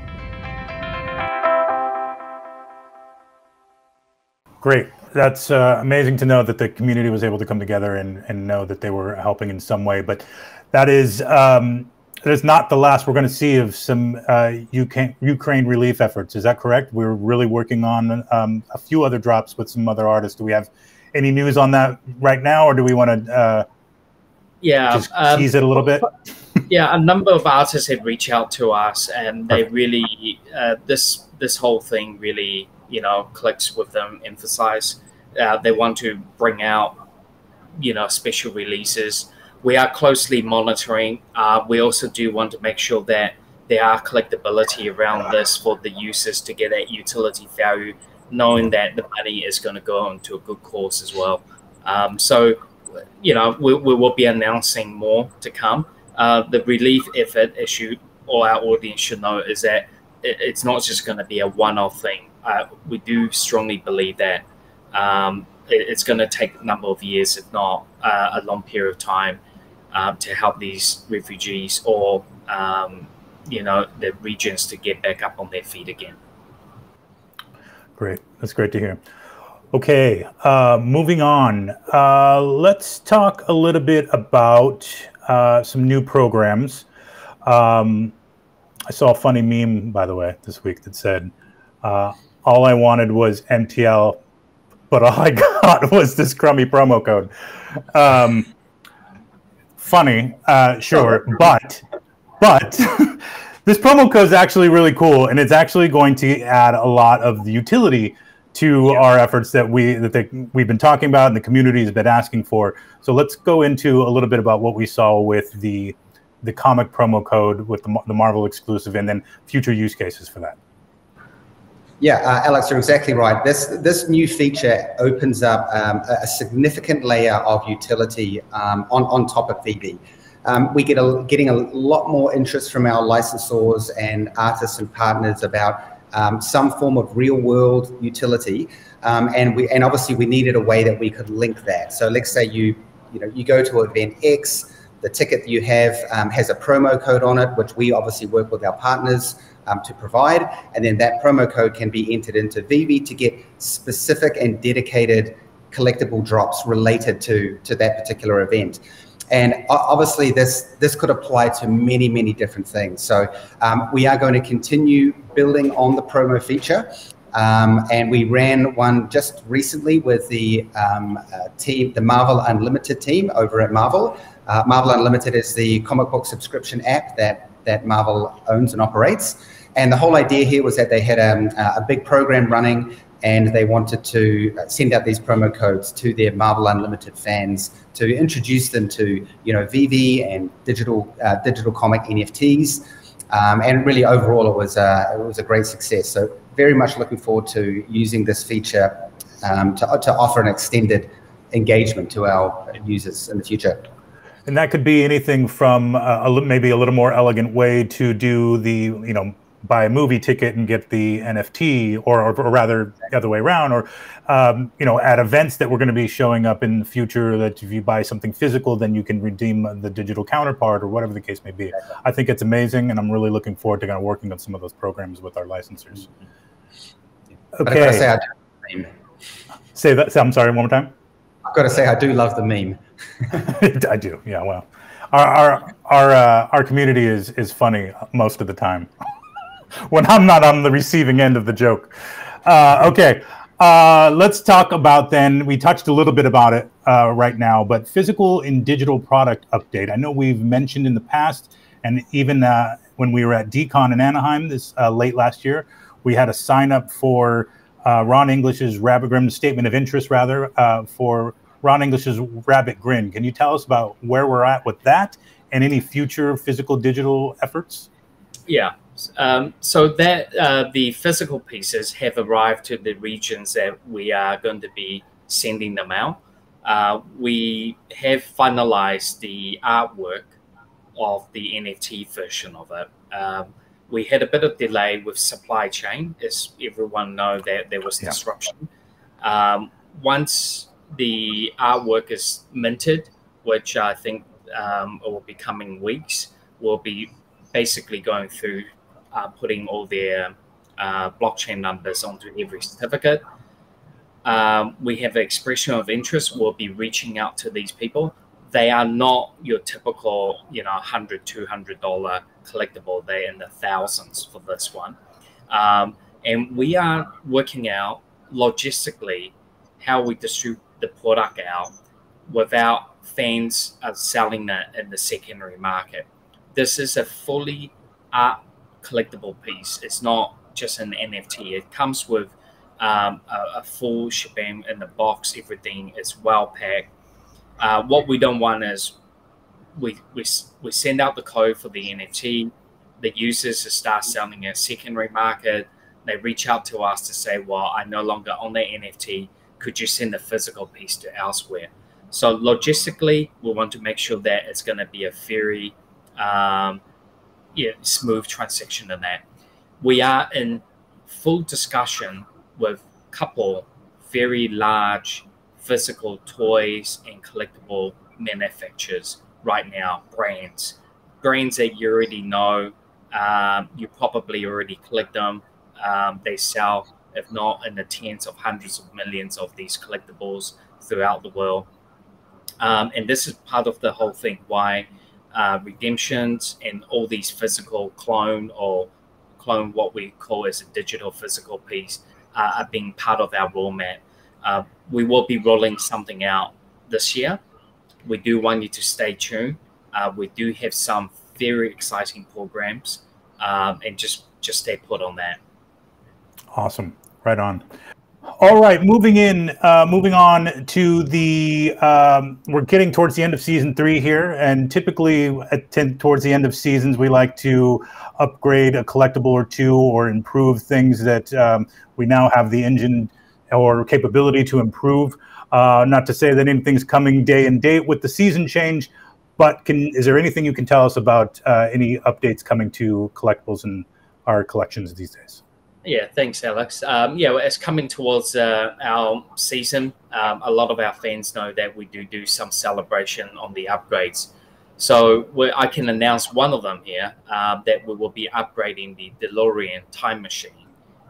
Great. That's amazing to know that the community was able to come together and know that they were helping in some way. But that is not the last we're going to see of some Ukraine relief efforts. Is that correct? We're really working on a few other drops with some other artists. Do we have any news on that right now, or do we want to just tease it a little bit? Yeah, a number of artists have reached out to us, and they really this whole thing really clicks with them, emphasize they want to bring out special releases. We are closely monitoring. We also do want to make sure that there are collectability around this for the users to get that utility value, knowing that the money is going to go into a good cause as well. So we will be announcing more to come. The relief effort, as all our audience should know, is that it's not just going to be a one-off thing. We do strongly believe that it's going to take a number of years, if not a long period of time, to help these refugees or the regions to get back up on their feet again. Great. That's great to hear. Okay, moving on. Let's talk a little bit about some new programs. I saw a funny meme, by the way, this week that said, all I wanted was MTL, but all I got was this crummy promo code. Funny, sure, but this promo code is actually really cool, and it's actually going to add a lot of the utility to our efforts that we've been talking about and the community has been asking for. So let's go into a little bit about what we saw with the the comic promo code with the Marvel exclusive, and then future use cases for that. Yeah, Alex, you're exactly right. This new feature opens up a significant layer of utility on top of VeVe. We getting a lot more interest from our licensors and artists and partners about some form of real world utility, and obviously we needed a way that we could link that. So let's say you go to event X, the ticket you have has a promo code on it, which we obviously work with our partners to provide, and then that promo code can be entered into VeVe to get specific and dedicated collectible drops related to that particular event. And obviously this could apply to many, many different things. So we are going to continue building on the promo feature. And we ran one just recently with the team, the Marvel Unlimited team over at Marvel. Marvel Unlimited is the comic book subscription app that Marvel owns and operates. And the whole idea here was that they had a big program running, and they wanted to send out these promo codes to their Marvel Unlimited fans to introduce them to, VeVe and digital comic NFTs. And really overall it was a great success. So very much looking forward to using this feature to offer an extended engagement to our users in the future. And that could be anything from maybe a little more elegant way to do the, buy a movie ticket and get the NFT, or rather the other way around, or, at events that we're going to be showing up in the future, that if you buy something physical, then you can redeem the digital counterpart or whatever the case may be. I think it's amazing, and I'm really looking forward to kind of working on some of those programs with our licensors. Okay. But I've got to say, I do love the meme. Say that. I'm sorry, one more time. I've got to say, I do love the meme. I do. Yeah. Well, our community is funny most of the time. When I'm not on the receiving end of the joke. Okay, let's talk about then, we touched a little bit about it right now, but physical and digital product update. I know we've mentioned in the past, and even when we were at DCon in Anaheim this late last year, we had a sign up for Ron English's Rabbit Grin, statement of interest rather, for Ron English's Rabbit Grin. Can you tell us about where we're at with that and any future physical digital efforts? Yeah. So that the physical pieces have arrived to the regions that we are going to be sending them out. We have finalized the artwork of the NFT version of it. We had a bit of delay with supply chain, as everyone knows that there was disruption. Once the artwork is minted, which I think will be coming weeks, we'll be basically going through putting all their blockchain numbers onto every certificate. We have an expression of interest. We'll be reaching out to these people. They are not your typical, $100, $200 collectible. They're in the thousands for this one. And we are working out logistically how we distribute the product out without fans selling it in the secondary market. This is a fully art collectible piece. It's not just an NFT. It comes with a full shebang in the box. Everything is well packed. What we don't want is we send out the code for the NFT. The users start selling a secondary market. They reach out to us to say, well, I'm no longer on the NFT. Could you send the physical piece to elsewhere? So logistically, we want to make sure that it's going to be a very smooth transaction in that. We are in full discussion with a couple very large physical toys and collectible manufacturers right now, brands that you already know. You probably already collect them. They sell, if not in the tens of hundreds of millions of these collectibles throughout the world. And this is part of the whole thing, why redemptions and all these physical clone what we call as a digital physical piece are being part of our roadmap. We will be rolling something out this year. We do want you to stay tuned. We do have some very exciting programs, and just stay put on that. Awesome. Right on. All right, moving on to the, we're getting towards the end of season 3 here, and typically towards the end of seasons, we like to upgrade a collectible or two or improve things that we now have the engine or capability to improve. Not to say that anything's coming day and date with the season change, but is there anything you can tell us about any updates coming to collectibles and our collections these days? Yeah, thanks, Alex. Yeah, as coming towards our season, a lot of our fans know that we do some celebration on the upgrades. So I can announce one of them here, that we will be upgrading the Delorean time machine.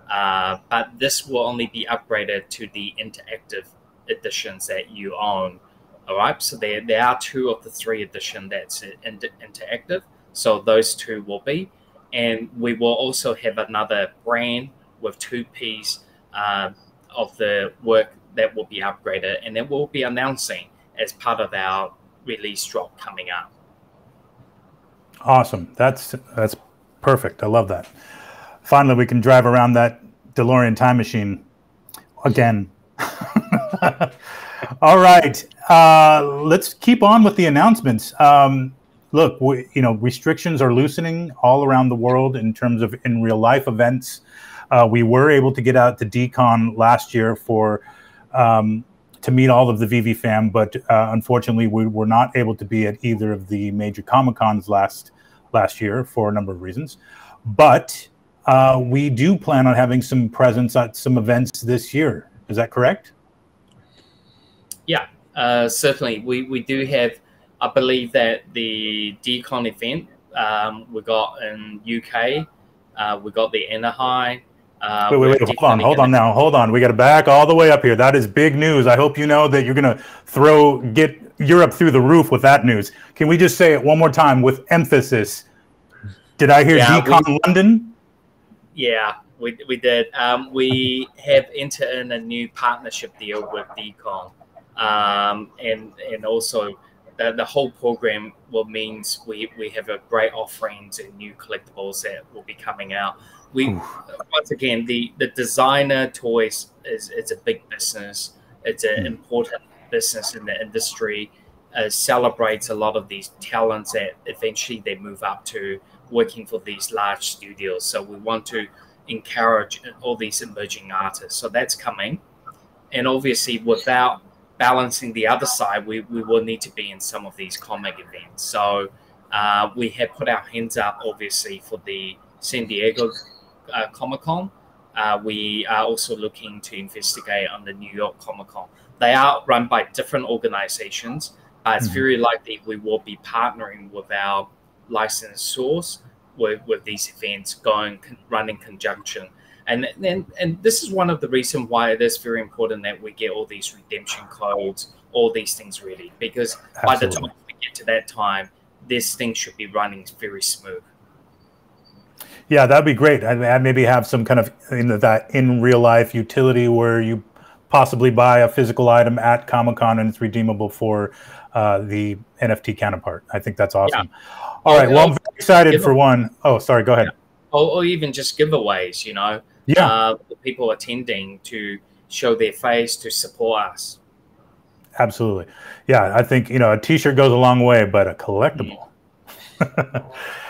But this will only be upgraded to the interactive editions that you own. All right, so there are 2 of the 3 editions that's interactive. So those 2 will be. And we will also have another brand with 2 pieces of the work that will be upgraded, and then we'll be announcing as part of our release drop coming up. Awesome. That's perfect. I love that. Finally, we can drive around that DeLorean time machine again. All right. Let's keep on with the announcements. Look, restrictions are loosening all around the world in terms of in real life events. We were able to get out to DCon last year to meet all of the VeVe fam, but unfortunately we were not able to be at either of the major Comic-Cons last year for a number of reasons. But we do plan on having some presence at some events this year. Is that correct? Yeah, certainly. We do have. I believe that the DCon event we got in UK, we got the Anaheim. Wait, hold on. We got to back all the way up here. That is big news. I hope you know that you're going to get Europe through the roof with that news. Can we just say it one more time with emphasis? Did I hear DCon London? Yeah, we did. We have entered in a new partnership deal with DCon, and also. The whole program means we have a great offerings and new collectibles that will be coming out. Once again, the designer toys is a big business. It's an important business in the industry. Celebrates a lot of these talents that eventually they move up to working for these large studios. So we want to encourage all these emerging artists. So that's coming, and obviously without balancing the other side, we will need to be in some of these comic events. So we have put our hands up, obviously, for the San Diego Comic-Con. We are also looking to investigate on the New York Comic-Con. They are run by different organizations, but it's very likely we will be partnering with our licensed source with these events run in conjunction. And this is one of the reasons why it is very important that we get all these redemption codes, all these things ready, because by the time we get to that time, this thing should be running very smooth. Yeah, that'd be great. I'd maybe have some kind of that in real life utility where you possibly buy a physical item at Comic-Con and it's redeemable for the NFT counterpart. I think that's awesome. Yeah. All right. Well, I'm very excited for one. Oh, sorry. Go ahead. Yeah. Or even just giveaways, Yeah. People attending to show their face to support us. Absolutely. Yeah, I think, a T-shirt goes a long way, but a collectible.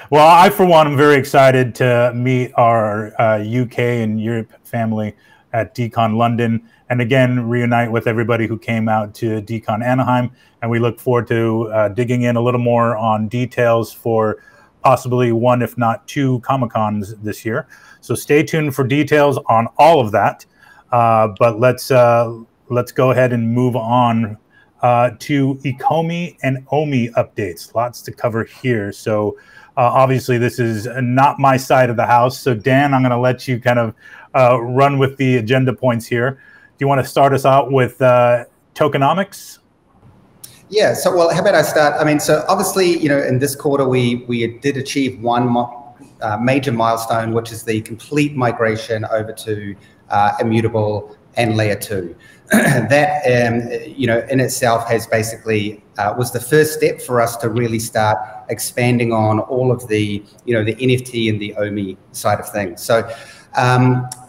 Well, I, for one, am very excited to meet our UK and Europe family at DCon London, and again, reunite with everybody who came out to DCon Anaheim. And we look forward to digging in a little more on details for possibly one, if not 2 Comic-Cons this year. So stay tuned for details on all of that. But let's go ahead and move on to Ecomi and Omi updates. Lots to cover here. So obviously this is not my side of the house. So Dan, I'm going to let you kind of run with the agenda points here. Do you want to start us out with tokenomics? Yeah, so well, how about I start? I mean, so obviously, in this quarter, we did achieve one major milestone, which is the complete migration over to immutable and layer 2. That, in itself has basically was the first step for us to really start expanding on all of the, the NFT and the Omi side of things. So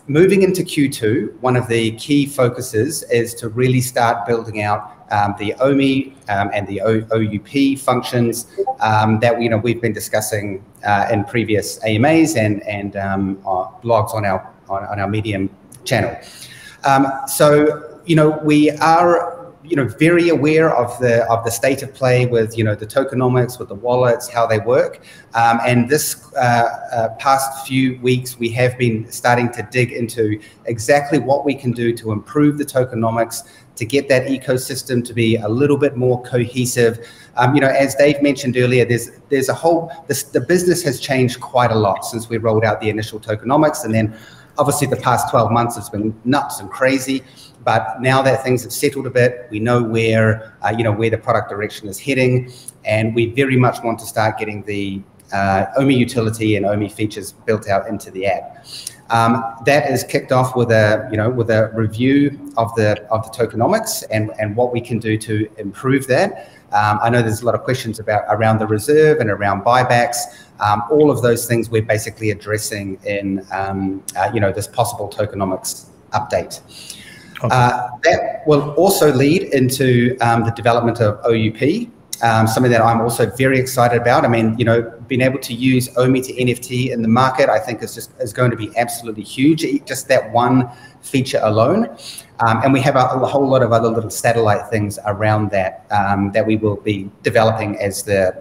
Moving into Q2, one of the key focuses is to really start building out the OMI and the OUP functions that we've been discussing in previous AMAs and blogs on our Medium channel. So we are very aware of the state of play with the tokenomics, with the wallets, how they work, and this past few weeks we have been starting to dig into exactly what we can do to improve the tokenomics, to get that ecosystem to be a little bit more cohesive. As Dave mentioned earlier, there's a whole the business has changed quite a lot since we rolled out the initial tokenomics, and then obviously the past 12 months has been nuts and crazy. But now that things have settled a bit, we know where where the product direction is heading, and we very much want to start getting the OMI utility and OMI features built out into the app. That is kicked off with a review of the tokenomics and what we can do to improve that. I know there's a lot of questions around the reserve and around buybacks. All of those things we're basically addressing in this possible tokenomics update. Okay. That will also lead into the development of OUP, something that I'm also very excited about. I mean, being able to use OMI to NFT in the market, I think is going to be absolutely huge. Just that one feature alone, and we have a whole lot of other little satellite things around that that we will be developing as the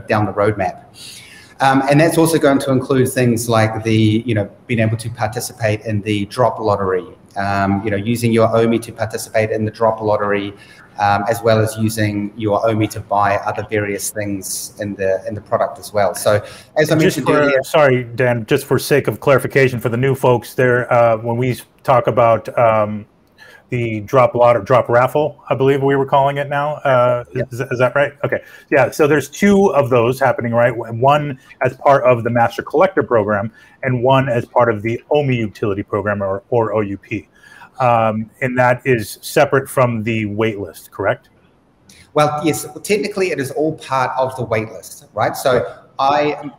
down the roadmap. And that's also going to include things like the being able to participate in the drop lottery. Using your OMI to participate in the drop lottery, as well as using your OMI to buy other various things in the product as well. So, as I mentioned earlier, sorry, Dan, just for sake of clarification for the new folks, there when we talk about the drop lot or drop raffle, I believe we were calling it now. Yeah. Is that right? Okay. Yeah. So there's two of those happening, right? One as part of the Master Collector program, and one as part of the OMI utility program or OUP. And that is separate from the waitlist, correct? Well, yes. Technically, it is all part of the waitlist, right? So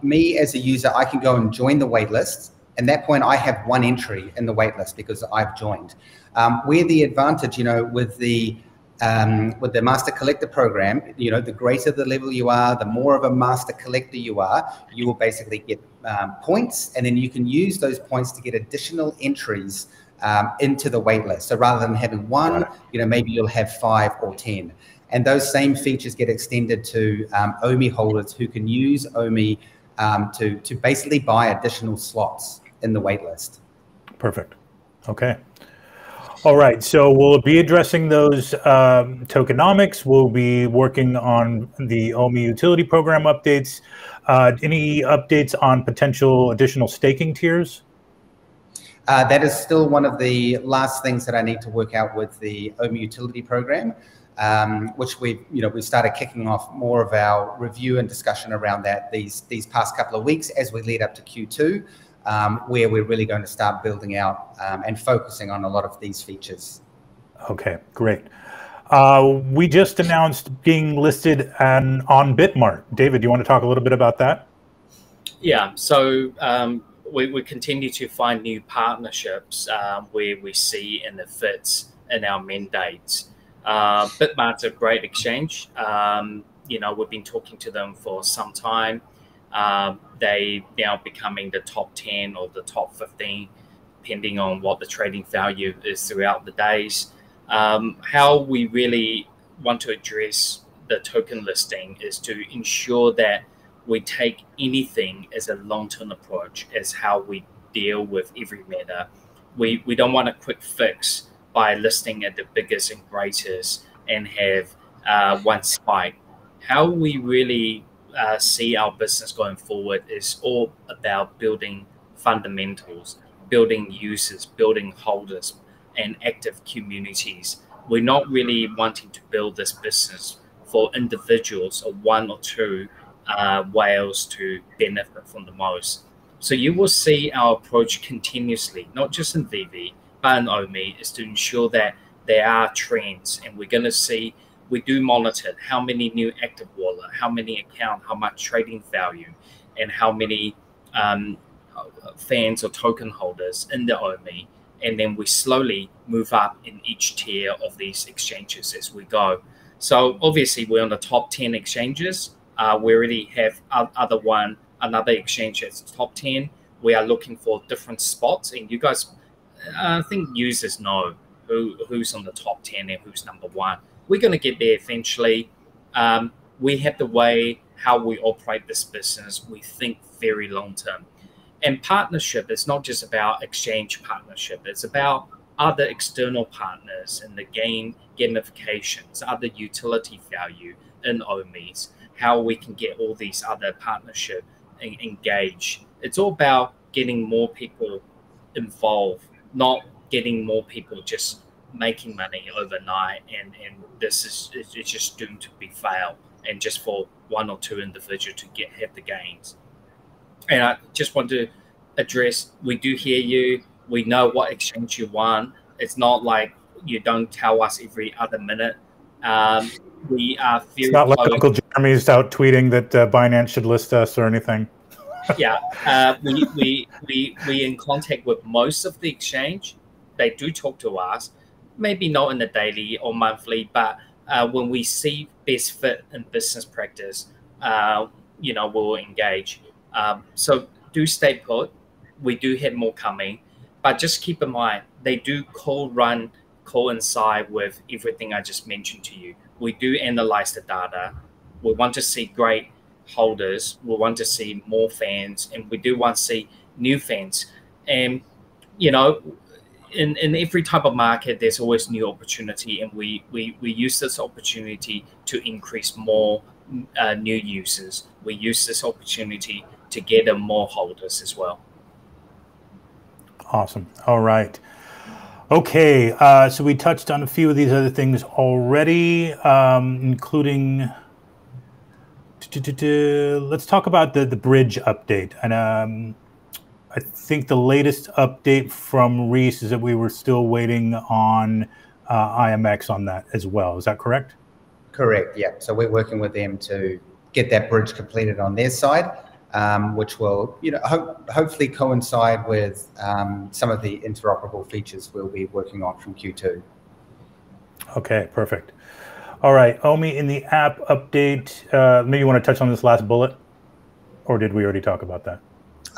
me as a user, I can go and join the waitlist. At that point, I have one entry in the waitlist because I've joined. Where the advantage, with the Master Collector program, the greater the level you are, the more of a Master Collector you are, you will basically get points, and then you can use those points to get additional entries into the waitlist. So rather than having one, maybe you'll have 5 or 10. And those same features get extended to OMI holders who can use OMI to basically buy additional slots in the waitlist. Perfect. Okay. All right. So we'll be addressing those tokenomics. We'll be working on the OMI utility program updates. Any updates on potential additional staking tiers? That is still one of the last things that I need to work out with the OMI utility program, which we started kicking off more of our review and discussion around that these past couple of weeks as we lead up to Q2. Where we're really going to start building out and focusing on a lot of these features. Okay, great. We just announced being listed on Bitmart. David, do you want to talk a little bit about that? Yeah, so we continue to find new partnerships where we see and it fits in our mandates. Bitmart's a great exchange. We've been talking to them for some time. They now becoming the top 10 or the top 15, depending on what the trading value is throughout the days. How we really want to address the token listing is to ensure that we take anything as a long-term approach as how we deal with every matter. We don't want a quick fix by listing at the biggest and greatest and have one spike. How we really see our business going forward is all about building fundamentals, building users, building holders, and active communities. We're not really wanting to build this business for individuals or one or two whales to benefit from the most. So you will see our approach continuously, not just in VeVe, but in OMI, is to ensure that there are trends, and we're going to see. We do monitor how many new active wallet, how many account, how much trading value, and how many fans or token holders in the Omi, and then we slowly move up in each tier of these exchanges as we go. So obviously we're on the top 10 exchanges. We already have another exchange that's top 10. We are looking for different spots, and you guys, I think users know who's on the top 10 and who's number 1. We're going to get there eventually. We have the way how we operate this business. We think very long term. And partnership is not just about exchange partnership. It's about other external partners in the gamifications, other utility value in OMIs, how we can get all these other partnership engaged. It's all about getting more people involved, not getting more people just making money overnight. And this is it's just doomed to be fail, and just for 1 or 2 individuals to have the gains. And I just want to address, we do hear you. We know what exchange you want. It's not like you don't tell us every other minute. We are very It's not like Uncle Jeremy's out tweeting that Binance should list us or anything. Yeah, we in contact with most of the exchange. They do talk to us, maybe not in the daily or monthly, but when we see best fit in business practice, we'll engage. So do stay put. We do have more coming, but just keep in mind, they do coincide with everything I just mentioned to you. We do analyze the data. We want to see great holders. We want to see more fans, and we do want to see new fans. And, in every type of market, there's always new opportunity, and we use this opportunity to increase more new users. We use this opportunity to gather more holders as well. Awesome. All right. Okay. So we touched on a few of these other things already, including. Let's talk about the bridge update. And I think the latest update from Reese is that we were still waiting on IMX on that as well. Is that correct? Correct. Yeah. So we're working with them to get that bridge completed on their side, which will, hopefully coincide with some of the interoperable features we'll be working on from Q2. Okay. Perfect. All right. Omi, in the app update, maybe you want to touch on this last bullet, or did we already talk about that?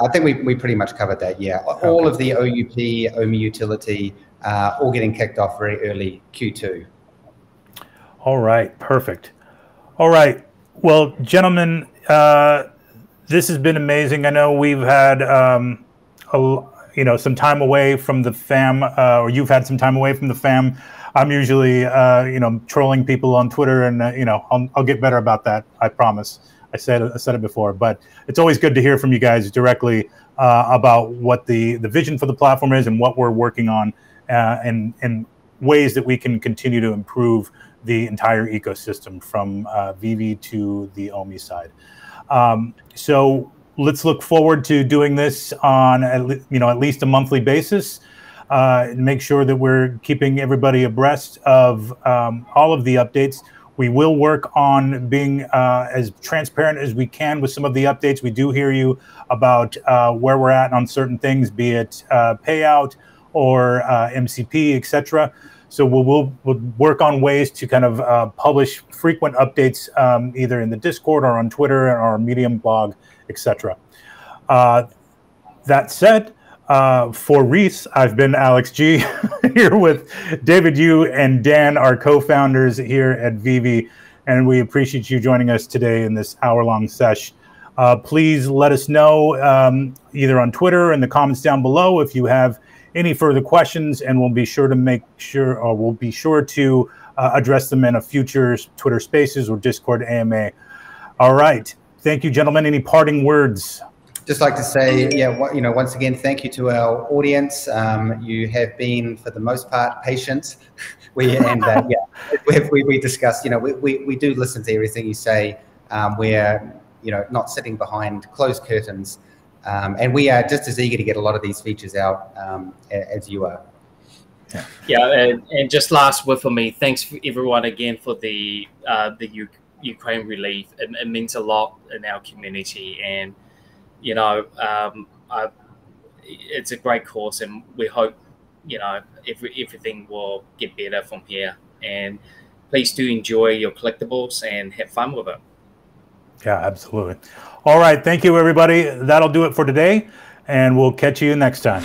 I think we pretty much covered that, yeah. Okay. All of the OUP, OMI utility, all getting kicked off very early Q2. All right, perfect. All right, well, gentlemen, this has been amazing. I know we've had, some time away from the fam, or you've had some time away from the fam. I'm usually, trolling people on Twitter, and I'll get better about that. I promise. I said it before, but it's always good to hear from you guys directly about what the vision for the platform is and what we're working on, and ways that we can continue to improve the entire ecosystem from VeVe to the Omi side. So let's look forward to doing this on at least a monthly basis. Make sure that we're keeping everybody abreast of all of the updates. We will work on being as transparent as we can with some of the updates. We do hear you about where we're at on certain things, be it payout or MCP, etc. So we'll work on ways to kind of publish frequent updates either in the Discord or on Twitter or our Medium blog, etc. That said, for Reese, I've been Alex G here with David Yu and Dan, our co-founders here at VeVe, and we appreciate you joining us today in this hour-long sesh. Please let us know either on Twitter in the comments down below if you have any further questions, and we'll be sure to address them in a future Twitter Spaces or Discord AMA. All right, thank you, gentlemen. Any parting words? Just like to say, once again, thank you to our audience. You have been, for the most part, patient. We discussed, we do listen to everything you say. We're, not sitting behind closed curtains. And we are just as eager to get a lot of these features out as you are. Yeah, and just last word for me. Thanks for everyone again for the Ukraine relief. It means a lot in our community, and it's a great course, and we hope, you know, everything will get better from here. And please do enjoy your collectibles and have fun with it. Yeah, absolutely. All right. Thank you, everybody. That'll do it for today, and we'll catch you next time.